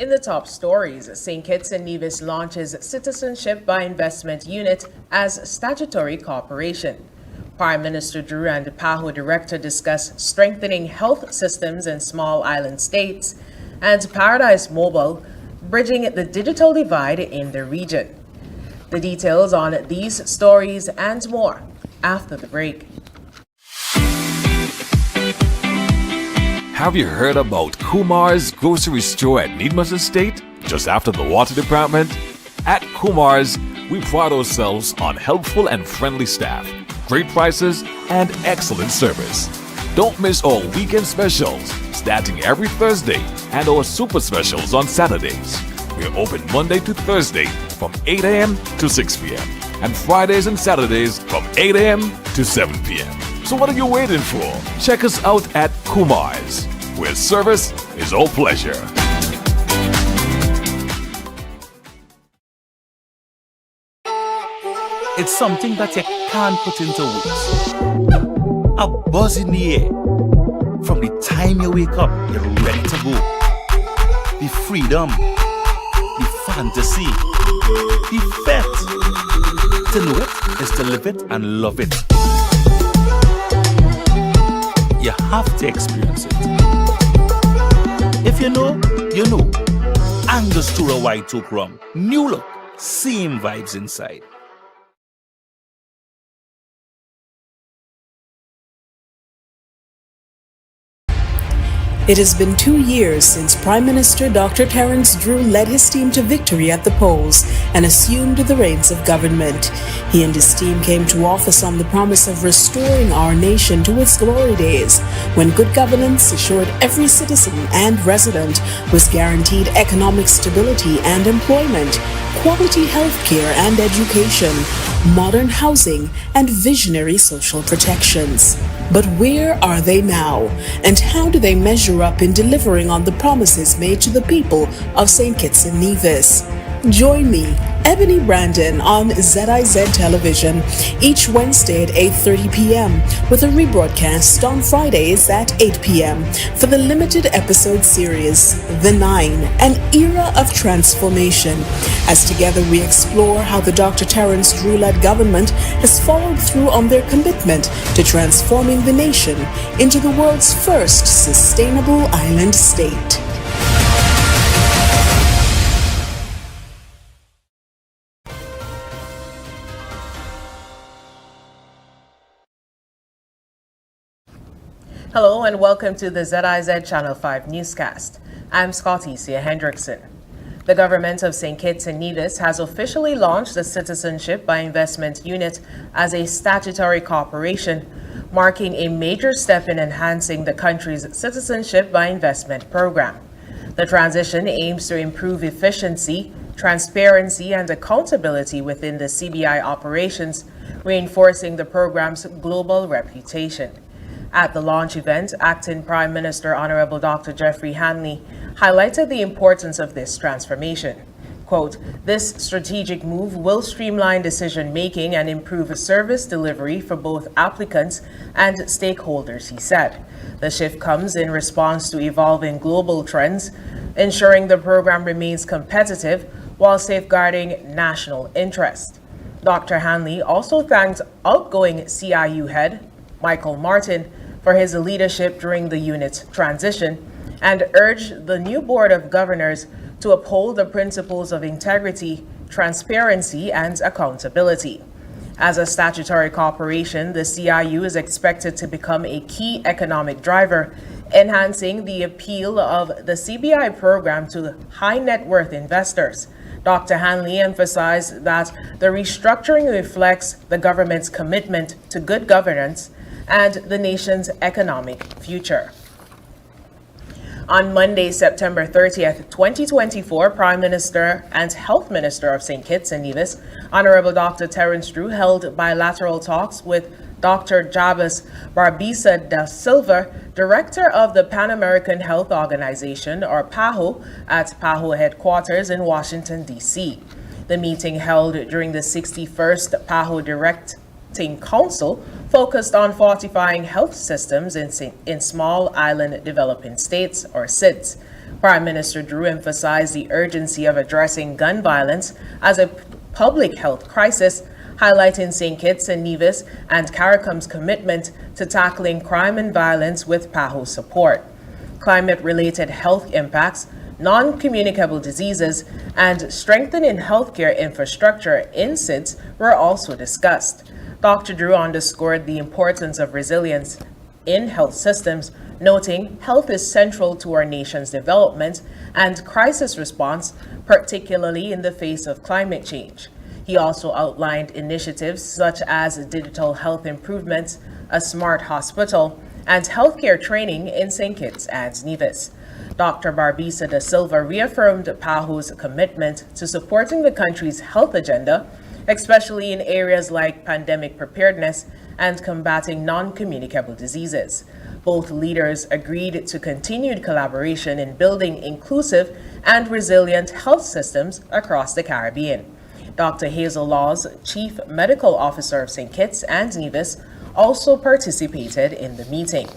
In the top stories, St. Kitts and Nevis launches Citizenship by Investment Unit as statutory corporation. Prime Minister Drew and PAHO Director discuss strengthening health systems in small island states, and Paradise Mobile bridging the digital divide in the region. The details on these stories and more after the break. Have you heard about Kumar's grocery store at Needmont Estate, just after the water department? At Kumar's, we pride ourselves on helpful and friendly staff, great prices, and excellent service. Don't miss our weekend specials, starting every Thursday, and our super specials on Saturdays. We are open Monday to Thursday from 8 a.m. to 6 p.m. and Fridays and Saturdays from 8 a.m. to 7 p.m. So what are you waiting for? Check us out at Kumar's, where service is our pleasure. It's something that you can't put into words. A buzz in the air. From the time you wake up, you're ready to go. The freedom, the fantasy, the fete. To know it is to live it and love it. You have to experience it. If you know, you know. Angostura White Oak Rum. New look, same vibes inside. It has been 2 years since Prime Minister Dr. Terence Drew led his team to victory at the polls and assumed the reins of government. He and his team came to office on the promise of restoring our nation to its glory days, when good governance assured every citizen and resident was guaranteed economic stability and employment, quality health care and education, modern housing, and visionary social protections. But where are they now? And how do they measure up in delivering on the promises made to the people of St. Kitts and Nevis? Join me, Ebony Brandon, on ZIZ Television each Wednesday at 8:30 p.m. with a rebroadcast on Fridays at 8 p.m. for the limited episode series, The Nine, an Era of Transformation, as together we explore how the Dr. Terence Drew-led government has followed through on their commitment to transforming the nation into the world's first sustainable island state. Hello and welcome to the ZIZ Channel 5 newscast. I'm Scotticia Hendrickson. The government of St. Kitts and Nevis has officially launched the Citizenship by Investment Unit as a statutory corporation, marking a major step in enhancing the country's Citizenship by Investment program. The transition aims to improve efficiency, transparency, and accountability within the CBI operations, reinforcing the program's global reputation. At the launch event, Acting Prime Minister Honorable Dr. Jeffrey Hanley highlighted the importance of this transformation. Quote, "This strategic move will streamline decision-making and improve service delivery for both applicants and stakeholders," he said. The shift comes in response to evolving global trends, ensuring the program remains competitive while safeguarding national interest. Dr. Hanley also thanked outgoing CIU head Michael Martin for his leadership during the unit's transition and urged the new Board of Governors to uphold the principles of integrity, transparency, and accountability. As a statutory corporation, the CIU is expected to become a key economic driver, enhancing the appeal of the CBI program to high net worth investors. Dr. Hanley emphasized that the restructuring reflects the government's commitment to good governance and the nation's economic future. On Monday, September 30th, 2024, Prime Minister and Health Minister of St. Kitts and Nevis, Honorable Dr. Terence Drew, held bilateral talks with Dr. Jabez Barbisa da Silva, Director of the Pan American Health Organization, or PAHO, at PAHO headquarters in Washington, D.C. The meeting, held during the 61st PAHO Directing Council, focused on fortifying health systems in small island developing states, or ZIZ, Prime Minister Drew emphasized the urgency of addressing gun violence as a public health crisis, highlighting St. Kitts and Nevis and CARICOM's commitment to tackling crime and violence with PAHO support. Climate-related health impacts, non-communicable diseases, and strengthening healthcare infrastructure in ZIZ were also discussed. Dr. Drew underscored the importance of resilience in health systems, noting health is central to our nation's development and crisis response, particularly in the face of climate change. He also outlined initiatives such as digital health improvements, a smart hospital, and healthcare training in St. Kitts and Nevis. Dr. Barbisa da Silva reaffirmed PAHO's commitment to supporting the country's health agenda, especially in areas like pandemic preparedness and combating non-communicable diseases. Both leaders agreed to continued collaboration in building inclusive and resilient health systems across the Caribbean. Dr. Hazel Laws, Chief Medical Officer of St. Kitts and Nevis, also participated in the meeting.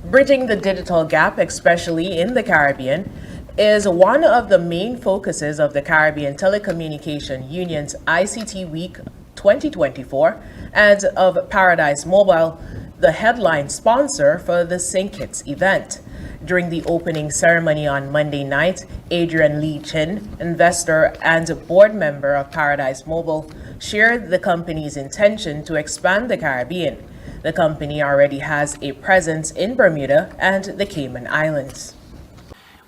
Bridging the digital gap, especially in the Caribbean, is one of the main focuses of the Caribbean Telecommunication Union's ICT Week 2024 and of Paradise Mobile, the headline sponsor for the St. Kitts event. During the opening ceremony on Monday night, Adrian Lee Chin, investor and board member of Paradise Mobile, shared the company's intention to expand the Caribbean. The company already has a presence in Bermuda and the Cayman Islands.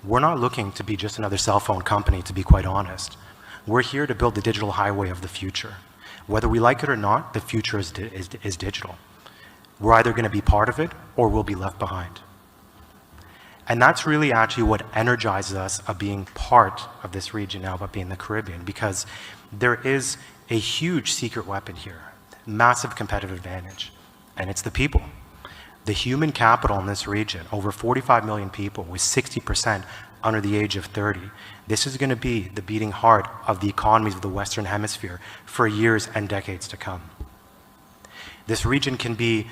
We're not looking to be just another cell phone company, to be quite honest. We're here to build the digital highway of the future. Whether we like it or not, the future is digital. We're either going to be part of it or we'll be left behind. And that's really actually what energizes us of being part of this region now, about being the Caribbean, because there is a huge secret weapon here, massive competitive advantage, and it's the people. The human capital in this region, over 45 million people with 60% under the age of 30. This is going to be the beating heart of the economies of the Western Hemisphere for years and decades to come. This region can be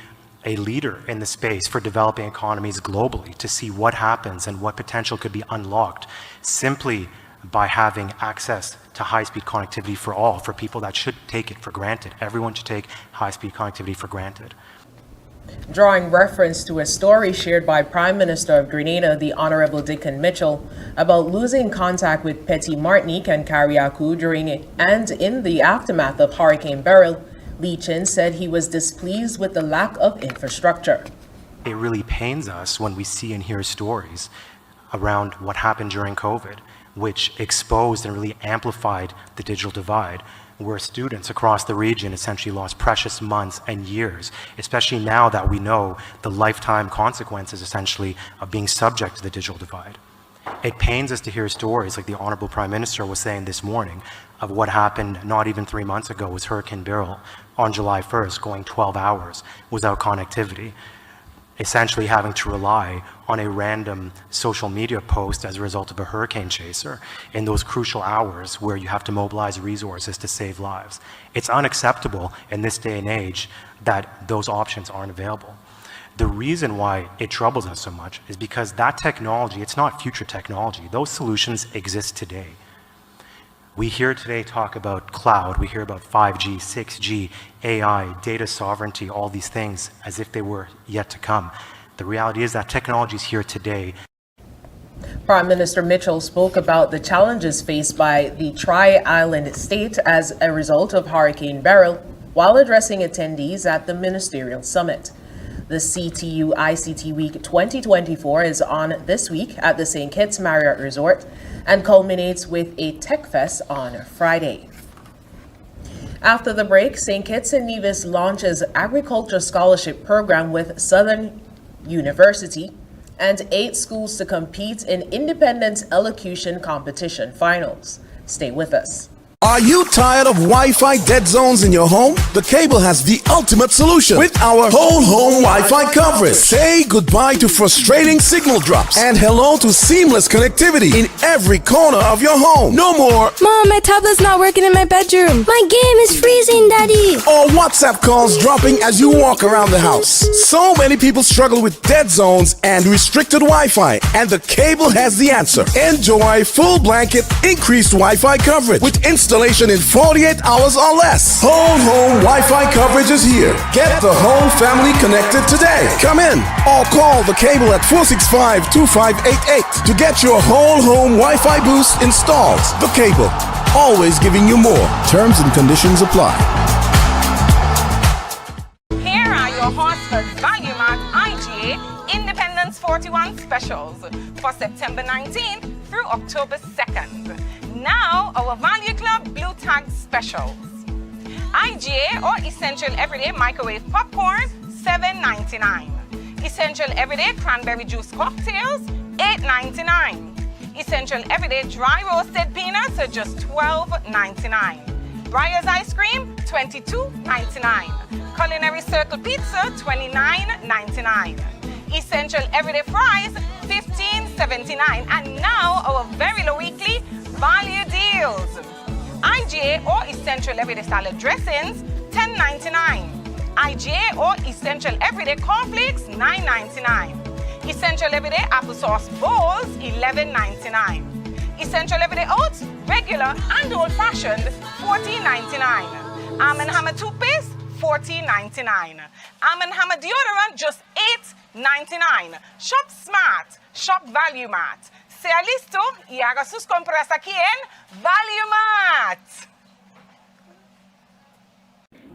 a leader in the space for developing economies globally, to see what happens and what potential could be unlocked simply by having access to high-speed connectivity for all, for people that should take it for granted. Everyone should take high-speed connectivity for granted. Drawing reference to a story shared by Prime Minister of Grenada, the Honorable Dickon Mitchell, about losing contact with Petit Martinique and Carriacou during and in the aftermath of Hurricane Beryl, Lee Chin said he was displeased with the lack of infrastructure. It really pains us when we see and hear stories around what happened during COVID, which exposed and really amplified the digital divide, where students across the region essentially lost precious months and years, especially now that we know the lifetime consequences essentially of being subject to the digital divide. It pains us to hear stories like the Honorable Prime Minister was saying this morning of what happened not even 3 months ago with Hurricane Beryl on July 1st, going 12 hours without connectivity, essentially having to rely on a random social media post as a result of a hurricane chaser in those crucial hours where you have to mobilize resources to save lives. It's unacceptable in this day and age that those options aren't available. The reason why it troubles us so much is because that technology, it's not future technology. Those solutions exist today. We hear today talk about cloud, we hear about 5G, 6G, AI, data sovereignty, all these things as if they were yet to come. The reality is that technology is here today. Prime Minister Mitchell spoke about the challenges faced by the Tri-Island state as a result of Hurricane Beryl while addressing attendees at the ministerial summit. The CTU ICT Week 2024 is on this week at the St. Kitts Marriott Resort and culminates with a Tech Fest on Friday. After the break, St. Kitts and Nevis launches Agriculture Scholarship Program with Southern University and 8 schools to compete in Independent Elocution Competition Finals. Stay with us. Are you tired of Wi-Fi dead zones in your home? The Cable has the ultimate solution with our whole home Wi-Fi coverage. Say goodbye to frustrating signal drops and hello to seamless connectivity in every corner of your home. No more Mom, my tablet's not working in my bedroom. My game is freezing, Daddy. or WhatsApp calls dropping as you walk around the house. So many people struggle with dead zones and restricted Wi-Fi, and the Cable has the answer. Enjoy full blanket increased Wi-Fi coverage with installation in 48 hours or less. Whole home Wi-Fi coverage is here. Get the whole family connected today. Come in or call the Cable at 465-2588 to get your whole home Wi-Fi boost installed. The Cable, always giving you more. Terms and conditions apply. Here are your Horsefords Value Mart IGA Independence 41 specials for September 19th through October 2nd. Now, our Value Club Blue Tag specials. IGA or Essential Everyday Microwave Popcorn, $7.99. Essential Everyday Cranberry Juice Cocktails, $8.99. Essential Everyday Dry Roasted Peanuts are just $12.99. Breyers Ice Cream, $22.99. Culinary Circle Pizza, $29.99. Essential Everyday Fries, $15.79. And now our very low weekly value deals. IGA or Essential Everyday Salad Dressings, $10.99. IGA or Essential Everyday Cornflakes, $9.99. Essential Everyday Applesauce Bowls, $11.99. Essential Everyday Oats, regular and old-fashioned, $14.99. Arm & Hammer toothpaste, $14.99. Arm & Hammer deodorant, just $8.99. Shop smart, shop Value Mart. Sea listo y haga sus compras aquí en Value Mart.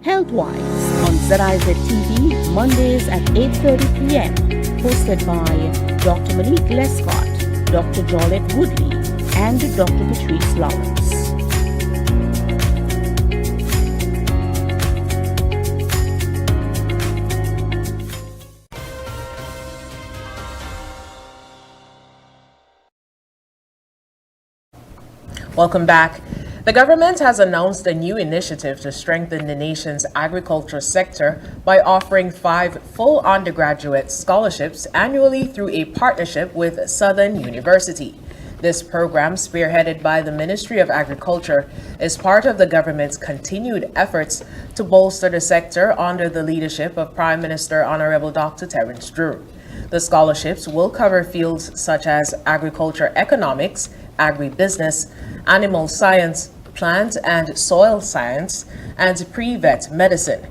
Healthwise on ZIZ TV, Mondays at 8:30 p.m. Hosted by Dr. Monique Lescott, Dr. Jolette Woodley, and Dr. Patrice Lawrence. Welcome back. The government has announced a new initiative to strengthen the nation's agriculture sector by offering 5 full undergraduate scholarships annually through a partnership with Southern University. This program, spearheaded by the Ministry of Agriculture, is part of the government's continued efforts to bolster the sector under the leadership of Prime Minister Honorable Dr. Terence Drew. The scholarships will cover fields such as agriculture economics, agribusiness, animal science, plant and soil science, and pre-vet medicine.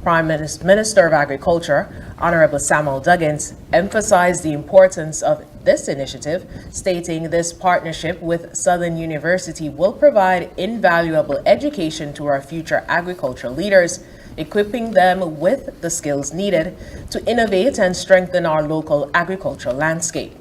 Prime Minister of Agriculture, Honorable Samuel Duggins, emphasized the importance of this initiative, stating this partnership with Southern University will provide invaluable education to our future agricultural leaders, equipping them with the skills needed to innovate and strengthen our local agricultural landscape.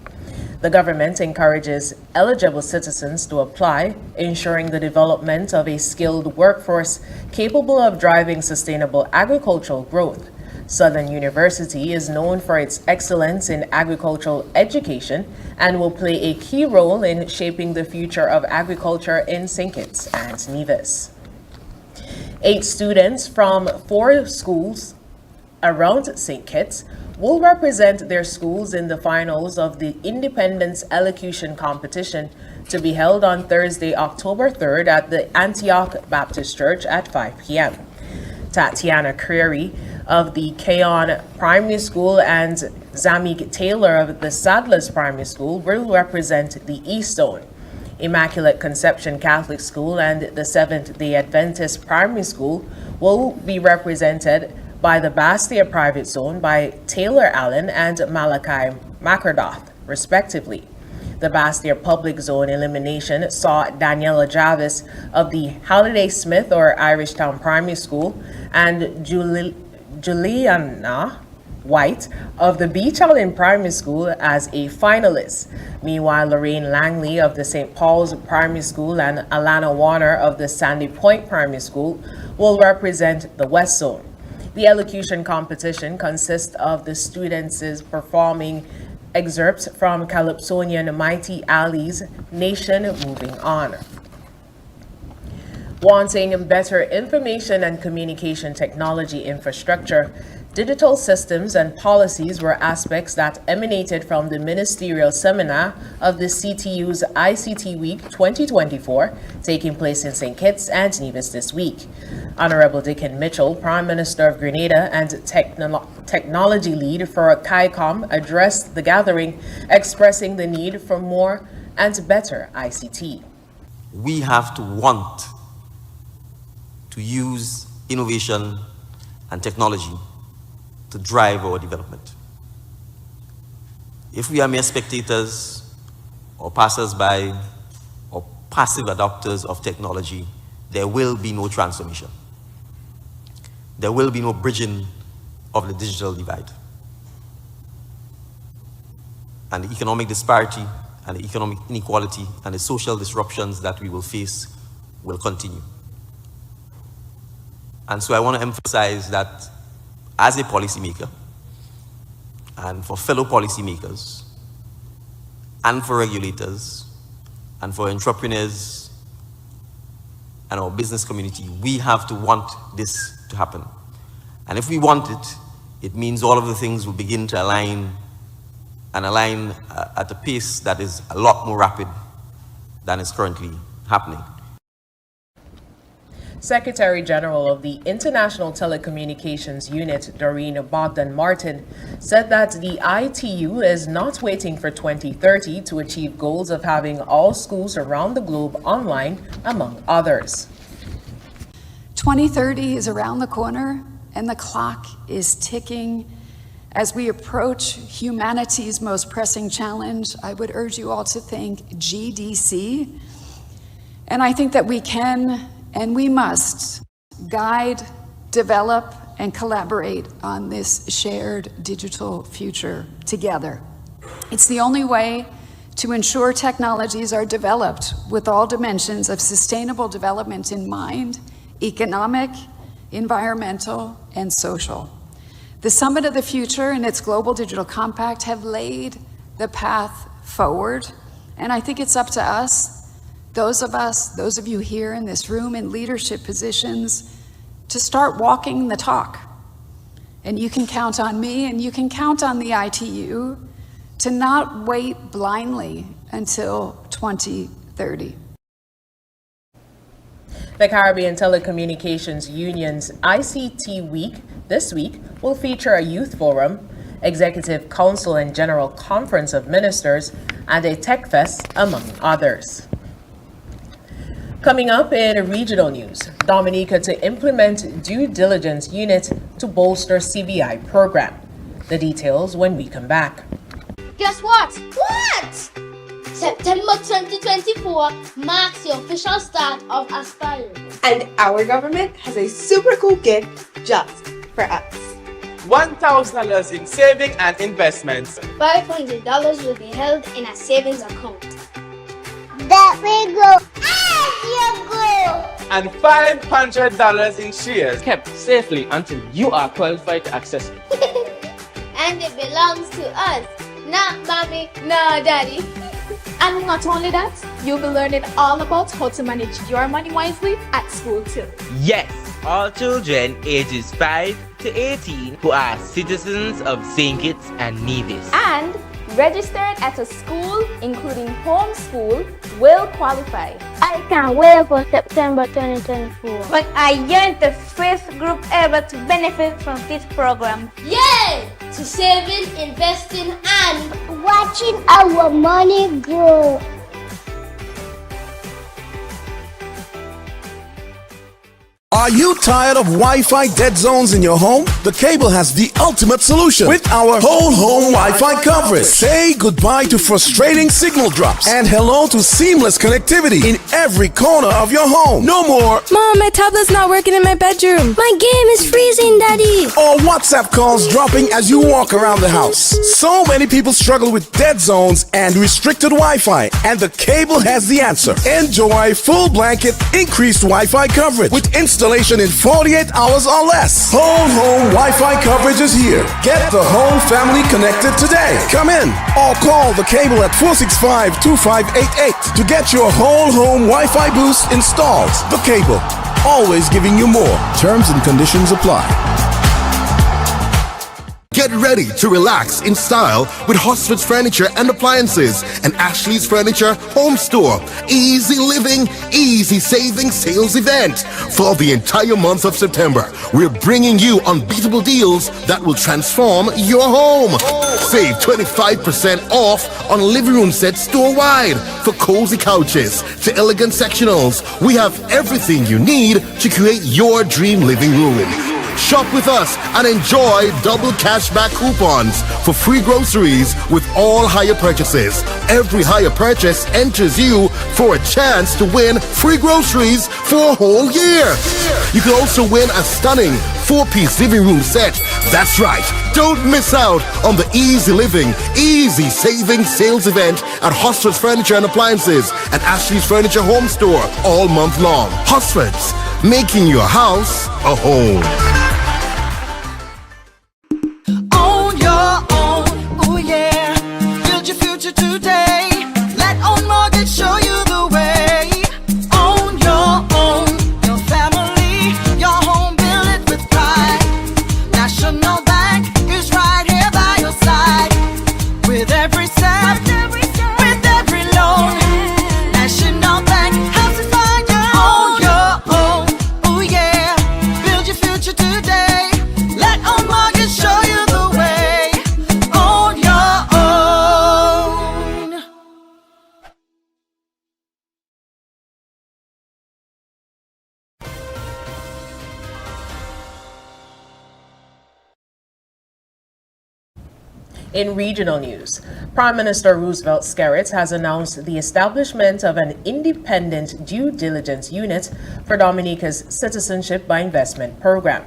The government encourages eligible citizens to apply, ensuring the development of a skilled workforce capable of driving sustainable agricultural growth. Southern University is known for its excellence in agricultural education and will play a key role in shaping the future of agriculture in St. Kitts and Nevis. 8 students from 4 schools around St. Kitts will represent their schools in the finals of the Independence Elocution Competition to be held on Thursday, October 3rd at the Antioch Baptist Church at 5 p.m. Tatiana Creary of the Keon Primary School and Zamig Taylor of the Sadler's Primary School will represent the East Zone. Immaculate Conception Catholic School and the Seventh-day Adventist Primary School will be represented by the Bastia Private Zone by Taylor Allen and Malachi Macardoth, respectively. The Bastia Public Zone elimination saw Daniela Jarvis of the Halliday Smith or Irishtown Primary School and Juliana White of the Beach Island Primary School as a finalist. Meanwhile, Lorraine Langley of the St. Paul's Primary School and Alana Warner of the Sandy Point Primary School will represent the West Zone. The elocution competition consists of the students performing excerpts from Calypsonian Mighty Ali's Nation Moving On. Wanting better information and communication technology infrastructure, digital systems and policies were aspects that emanated from the ministerial seminar of the CTU's ICT Week 2024, taking place in St. Kitts and Nevis this week. Honorable Dickon Mitchell, Prime Minister of Grenada and technology lead for CAICOM, addressed the gathering, expressing the need for more and better ICT. We have to want to use innovation and technology to drive our development. If we are mere spectators or passers-by or passive adopters of technology, there will be no transformation. There will be no bridging of the digital divide. And the economic disparity and the economic inequality and the social disruptions that we will face will continue. And so I want to emphasize that as a policymaker, and for fellow policymakers, and for regulators, and for entrepreneurs, and our business community, we have to want this to happen. And if we want it, it means all of the things will begin to align at a pace that is a lot more rapid than is currently happening. Secretary General of the International Telecommunications Unit, Doreen Bogdan-Martin, said that the ITU is not waiting for 2030 to achieve goals of having all schools around the globe online, among others. 2030 is around the corner, and the clock is ticking. As we approach humanity's most pressing challenge, I would urge you all to think GDC. And I think that we can and we must guide, develop, and collaborate on this shared digital future together. It's the only way to ensure technologies are developed with all dimensions of sustainable development in mind: economic, environmental, and social. The Summit of the Future and its Global Digital Compact have laid the path forward, and I think it's up to us, those of you here in this room in leadership positions, to start walking the talk. And you can count on me, and you can count on the ITU to not wait blindly until 2030. The Caribbean Telecommunications Union's ICT Week this week will feature a youth forum, executive council and general conference of ministers, and a tech fest, among others. Coming up in regional news, Dominica to implement due diligence unit to bolster CBI program. The details when we come back. Guess what? What? September 2024 marks the official start of Aspire. And our government has a super cool gift just for us. $1,000 in saving and investments. $500 will be held in a savings account. That will go as you go. And $500 in shares kept safely until you are qualified to access it. And it belongs to us, not mommy, no daddy. And not only that, you'll be learning all about how to manage your money wisely at school too. Yes, all children ages 5 to 18 who are citizens of St. Kitts and Nevis and registered at a school, including homeschool, will qualify. I can't wait for September 2024. But I am the first group ever to benefit from this program. Yay! To saving, investing, and watching our money grow. Are you tired of Wi-Fi dead zones in your home? The Cable has the ultimate solution with our whole home Wi-Fi coverage. Say goodbye to frustrating signal drops and hello to seamless connectivity in every corner of your home. No more Mom, my tablet's not working in my bedroom. My game is freezing, Daddy. Or WhatsApp calls dropping as you walk around the house. So many people struggle with dead zones and restricted Wi-Fi, and the Cable has the answer. Enjoy full blanket increased Wi-Fi coverage with installation installation in 48 hours or less. Whole home Wi-Fi coverage is here. Get the whole family connected today. Come in or call the cable at 465-2588 to get your whole home Wi-Fi boost installed. The cable, always giving you more. Terms and conditions apply. Get ready to relax in style with Hosford's Furniture and Appliances and Ashley's Furniture Home Store. Easy living, easy saving sales event. For the entire month of September, we're bringing you unbeatable deals that will transform your home. Save 25% off on living room sets store-wide. For cozy couches to elegant sectionals, we have everything you need to create your dream living room. Shop with us and enjoy double cashback coupons for free groceries with all higher purchases. Every higher purchase enters you for a chance to win free groceries for a whole year. You can also win a stunning 4-piece living room set. That's right. Don't miss out on the Easy Living, Easy Saving sales event at Hosford's Furniture and Appliances and Ashley's Furniture Home Store all month long. Hosford's, making your house a home. Own your own, oh yeah. Build your future today. Let Own Mortgage show you the way. Own your own, your family, your home, build it with pride. National Bank is right here by your side. With every step, with every loan. National Bank helps you find your own, oh yeah. Build your future today. Let Own Mortgage show you the way. Own your own. In regional news, Prime Minister Roosevelt Skerrit has announced the establishment of an independent due diligence unit for Dominica's Citizenship by Investment program.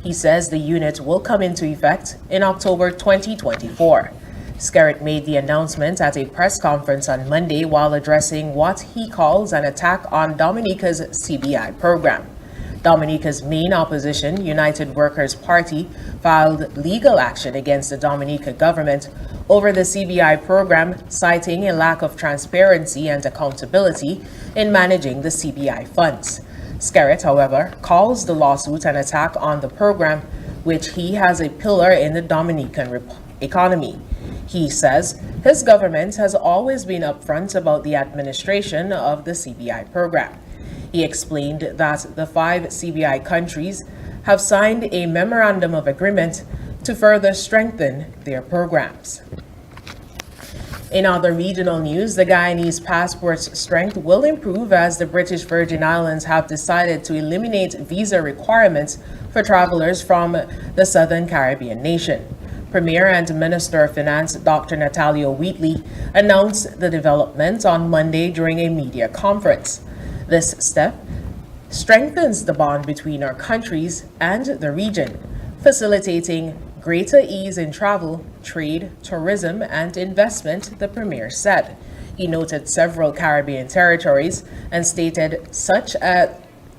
He says the unit will come into effect in October 2024. Skerrit made the announcement at a press conference on Monday while addressing what he calls an attack on Dominica's CBI program. Dominica's main opposition, United Workers' Party, filed legal action against the Dominica government over the CBI program, citing a lack of transparency and accountability in managing the CBI funds. Skerrit, however, calls the lawsuit an attack on the program, which he has a pillar in the Dominican economy. He says his government has always been upfront about the administration of the CBI program. He explained that the 5 CBI countries have signed a memorandum of agreement to further strengthen their programs. In other regional news, the Guyanese passport's strength will improve as the British Virgin Islands have decided to eliminate visa requirements for travelers from the Southern Caribbean nation. Premier and Minister of Finance Dr. Natalia Wheatley announced the development on Monday during a media conference. This step strengthens the bond between our countries and the region, facilitating greater ease in travel, trade, tourism, and investment, the Premier said. He noted several Caribbean territories and stated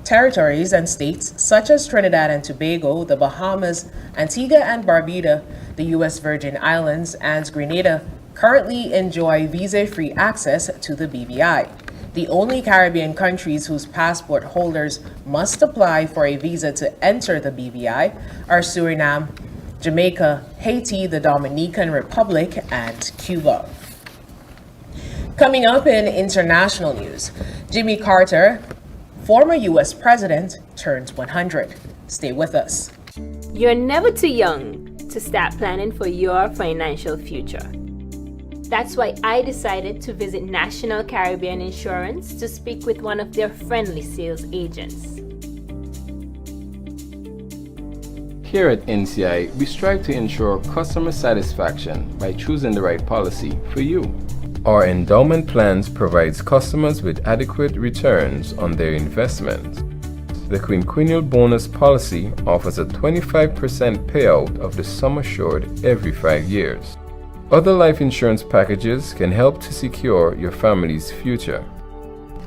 territories and states such as Trinidad and Tobago, the Bahamas, Antigua and Barbuda, the U.S. Virgin Islands, and Grenada currently enjoy visa-free access to the BVI. The only Caribbean countries whose passport holders must apply for a visa to enter the BVI are Suriname, Jamaica, Haiti, the Dominican Republic, and Cuba. Coming up in international news, Jimmy Carter, former U.S. president, turns 100. Stay with us. You're never too young to start planning for your financial future. That's why I decided to visit National Caribbean Insurance to speak with one of their friendly sales agents. Here at NCI, we strive to ensure customer satisfaction by choosing the right policy for you. Our endowment plans provides customers with adequate returns on their investment. The quinquennial bonus policy offers a 25% payout of the sum assured every 5 years. Other life insurance packages can help to secure your family's future.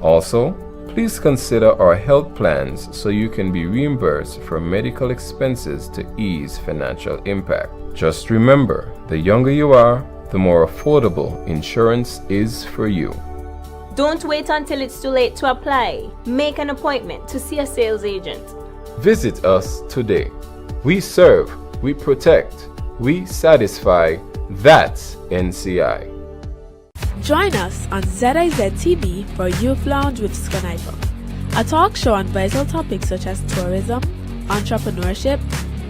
Also, Please consider our health plans so you can be reimbursed for medical expenses to ease financial impact. Just remember, the younger you are, the more affordable insurance is for you. Don't wait until it's too late to apply. Make an appointment to see a sales agent. Visit us today. We serve, we protect, we satisfy. That's NCI. Join us on ZIZ TV for Youth Lounge with Skanifer, a talk show on vital topics such as tourism, entrepreneurship,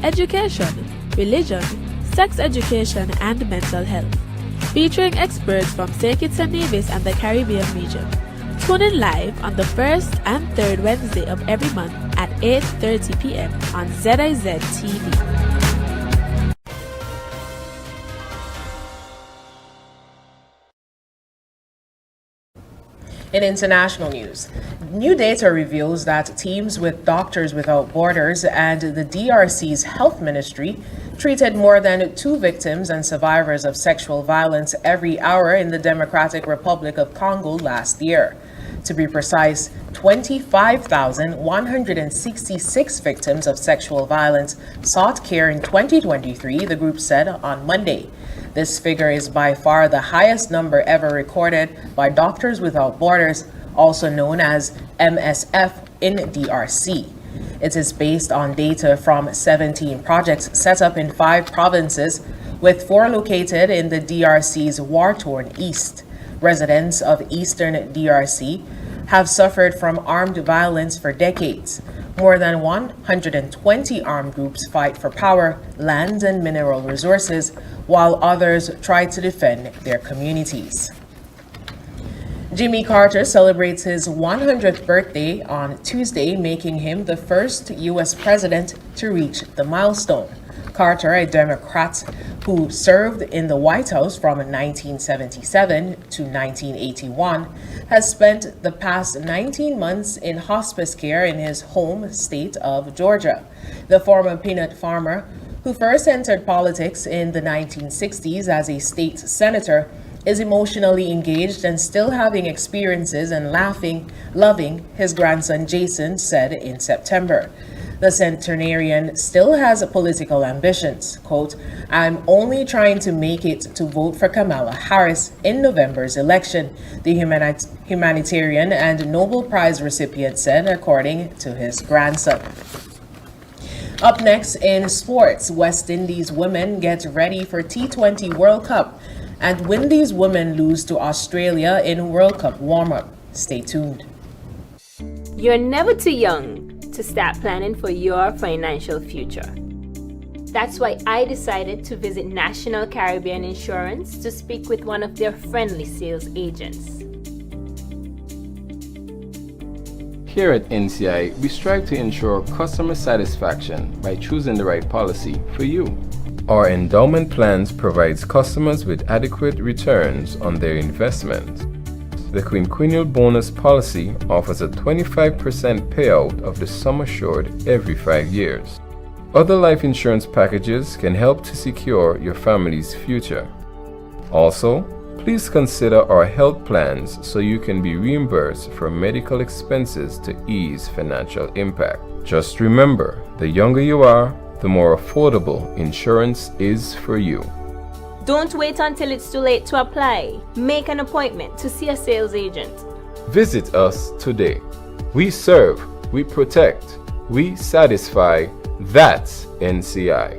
education, religion, sex education, and mental health, featuring experts from St. Kitts and Nevis and the Caribbean region. Tune in live on the first and third Wednesday of every month at 8:30 p.m. on ZIZ TV. In international news, new data reveals that teams with Doctors Without Borders and the DRC's health ministry treated more than 2 victims and survivors of sexual violence every hour in the Democratic Republic of Congo last year. To be precise, 25,166 victims of sexual violence sought care in 2023, the group said on Monday. This figure is by far the highest number ever recorded by Doctors Without Borders, also known as MSF, in DRC. It is based on data from 17 projects set up in 5 provinces, with 4 located in the DRC's war-torn east. Residents of eastern DRC have suffered from armed violence for decades. More than 120 armed groups fight for power, land, and mineral resources, while others try to defend their communities. Jimmy Carter celebrates his 100th birthday on Tuesday, making him the first U.S. president to reach the milestone. Carter, a Democrat who served in the White House from 1977 to 1981, has spent the past 19 months in hospice care in his home state of Georgia. The former peanut farmer, who first entered politics in the 1960s as a state senator, is emotionally engaged and still having experiences and loving his grandson Jason said in September. The centenarian still has political ambitions. Quote, "I'm only trying to make it to vote for Kamala Harris in November's election," the humanitarian and Nobel Prize recipient said, according to his grandson. Up next in sports, West Indies women get ready for T20 World Cup, and Windies women lose to Australia in World Cup warm-up. Stay tuned. You're never too young to start planning for your financial future. That's why I decided to visit National Caribbean Insurance to speak with one of their friendly sales agents. Here at NCI, we strive to ensure customer satisfaction by choosing the right policy for you. Our endowment plans provides customers with adequate returns on their investment. The quinquennial bonus policy offers a 25% payout of the sum assured every 5 years. Other life insurance packages can help to secure your family's future. Also, please consider our health plans so you can be reimbursed for medical expenses to ease financial impact. Just remember, the younger you are, the more affordable insurance is for you. Don't wait until it's too late to apply. Make an appointment to see a sales agent. Visit us today. We serve, we protect, we satisfy. That's NCI.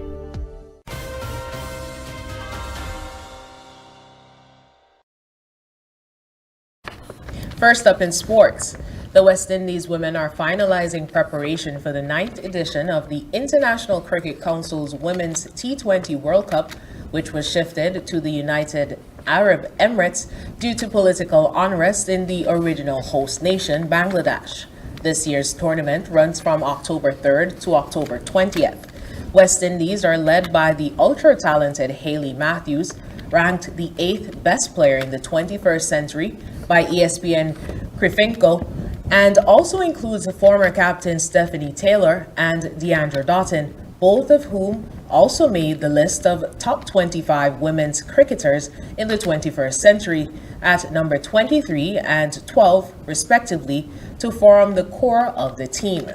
First up in sports, the West Indies women are finalizing preparation for the 9th edition of the International Cricket Council's Women's T20 World Cup, which was shifted to the United Arab Emirates due to political unrest in the original host nation, Bangladesh. This year's tournament runs from October 3rd to October 20th. West Indies are led by the ultra-talented Hayley Matthews, ranked the 8th best player in the 21st century by ESPN Crifinco, and also includes former captain Stephanie Taylor and Deandra Doughton, both of whom also made the list of top 25 women's cricketers in the 21st century at number 23 and 12, respectively, to form the core of the team.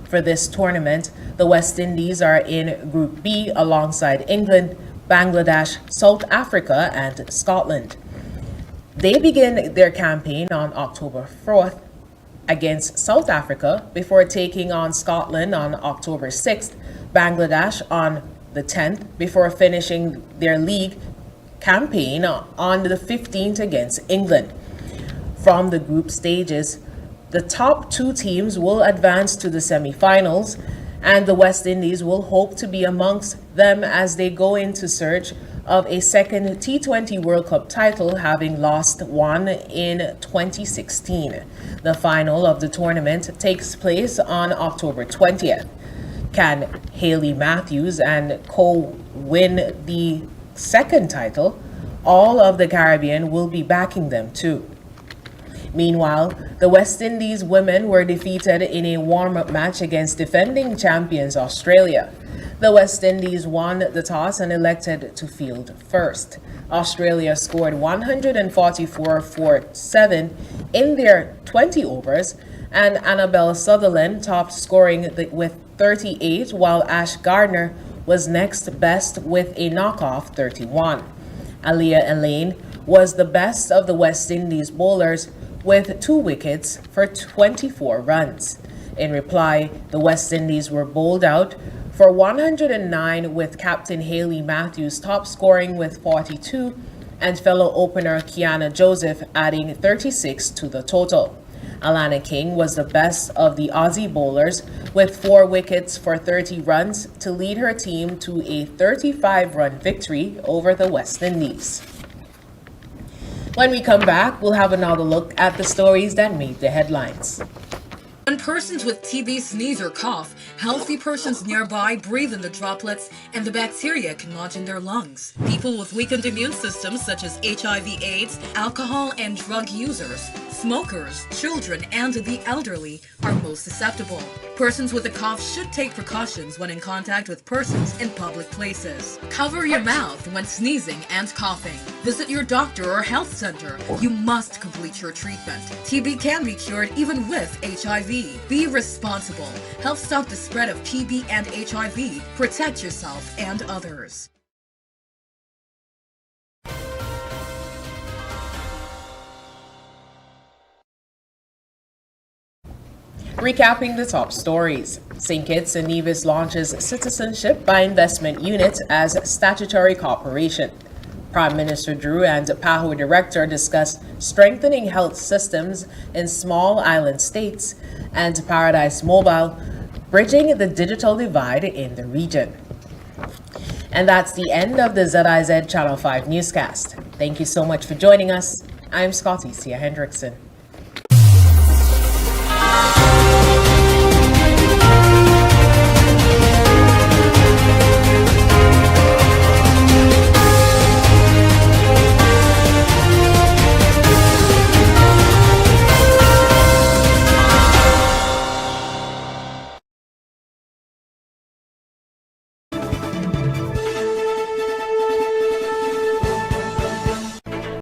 For this tournament, the West Indies are in Group B alongside England, Bangladesh, South Africa, and Scotland. They begin their campaign on October 4th against South Africa before taking on Scotland on October 6th, Bangladesh on the 10th, before finishing their league campaign on the 15th against England. From the group stages, the top two teams will advance to the semi-finals, and the West Indies will hope to be amongst them as they go into search of a second T20 World Cup title, having lost one in 2016. The final of the tournament takes place on October 20th. Can Hayley Matthews and co win the second title? All of the Caribbean will be backing them too. Meanwhile, the West Indies women were defeated in a warm-up match against defending champions Australia. The West Indies won the toss and elected to field first. Australia scored 144 for 7 in their 20 overs, and Annabelle Sutherland topped scoring with 38, while Ash Gardner was next best with a knockoff 31. Aliyah Elaine was the best of the West Indies bowlers with 2 wickets for 24 runs. In reply, the West Indies were bowled out for 109, with captain Hayley Matthews top scoring with 42 and fellow opener Kiana Joseph adding 36 to the total. Alana King was the best of the Aussie bowlers with 4 wickets for 30 runs to lead her team to a 35-run victory over the West Indies. When we come back, we'll have another look at the stories that made the headlines. When persons with TB sneeze or cough, healthy persons nearby breathe in the droplets and the bacteria can lodge in their lungs. People with weakened immune systems such as HIV/AIDS, alcohol and drug users, smokers, children, and the elderly are most susceptible. Persons with a cough should take precautions when in contact with persons in public places. Cover your mouth when sneezing and coughing. Visit your doctor or health center. You must complete your treatment. TB can be cured even with HIV. Be responsible. Help stop the spread of TB and HIV. Protect yourself and others. Recapping the top stories. St. Kitts and Nevis launches Citizenship by Investment Unit as statutory corporation. Prime Minister Drew and PAHO Director discussed strengthening health systems in small island states, and Paradise Mobile bridging the digital divide in the region. And that's the end of the ZIZ Channel 5 newscast. Thank you so much for joining us. I'm Scotty Sia Hendrickson.